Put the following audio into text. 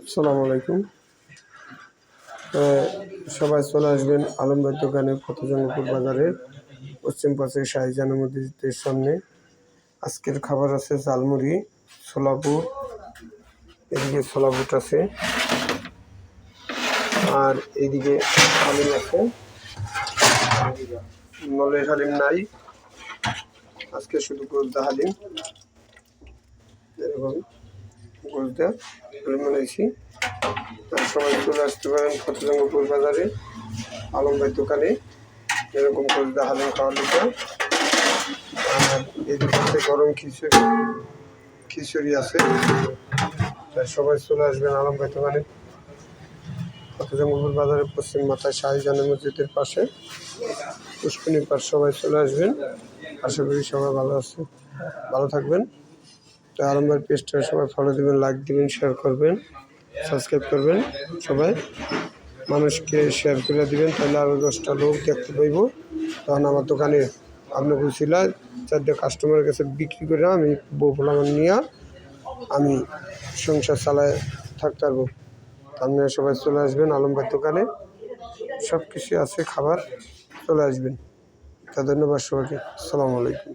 আসসালামু আলাইকুম। সবাই চলে আসবেন আলম ভাইয়ের দোকানে ফতেজঙ্গপুর বাজারে পশ্চিম পাশে শাহজাহান মসজিদের সামনে। আজকের খাবার আছে ঝালমুড়ি, ছোলা বুট, এদিকে ছোলা বুট আছে, আর এইদিকে হালিম আছে। নলের হালিম নাই, আজকে শুধু গোলদা হালিম। এরকম গোলদা হালিম বানাইছি। সবাই চলে আসতে পারেন ফতেজঙ্গপুর বাজারে আলম ভাইয়ের দোকানে এরকম গোলদা হালিম খাওয়ার জন্য। আর এদিকে গরম খিচুড়ি আছে। তাই সবাই চলে আসবেন আলম ভাইয়ের দোকানে ফতেজঙ্গপুর বাজারের পশ্চিম মাথায় শাহজাহান মসজিদের পাশে পুষ্করণীর পাশ। সবাই চলে আসবেন, আশা করি সবাই ভালো থাকবেন। তো আলম ভাইয়ের পেজটা সবাই ফলো দেবেন, লাইক দেবেন, শেয়ার করবেন, সাবস্ক্রাইব করবেন। সবাই মানুষকে শেয়ার করে দিবেন, তাহলে আরও 10টা লোক দেখতে পাইব। তখন আমার দোকানে আপনি বলছিলেন 4টা কাস্টমারের কাছে বিক্রি করে আমি বউ ফলামান নিয়ে আমি সংসার চালায় থাকতে পারবো। আপনারা সবাই চলে আসবেন আলম ভাইয়ের দোকানে, সব কিছু আছে, খাবার চলে আসবেন। তা ধন্যবাদ সবাইকে। আসসালামু আলাইকুম।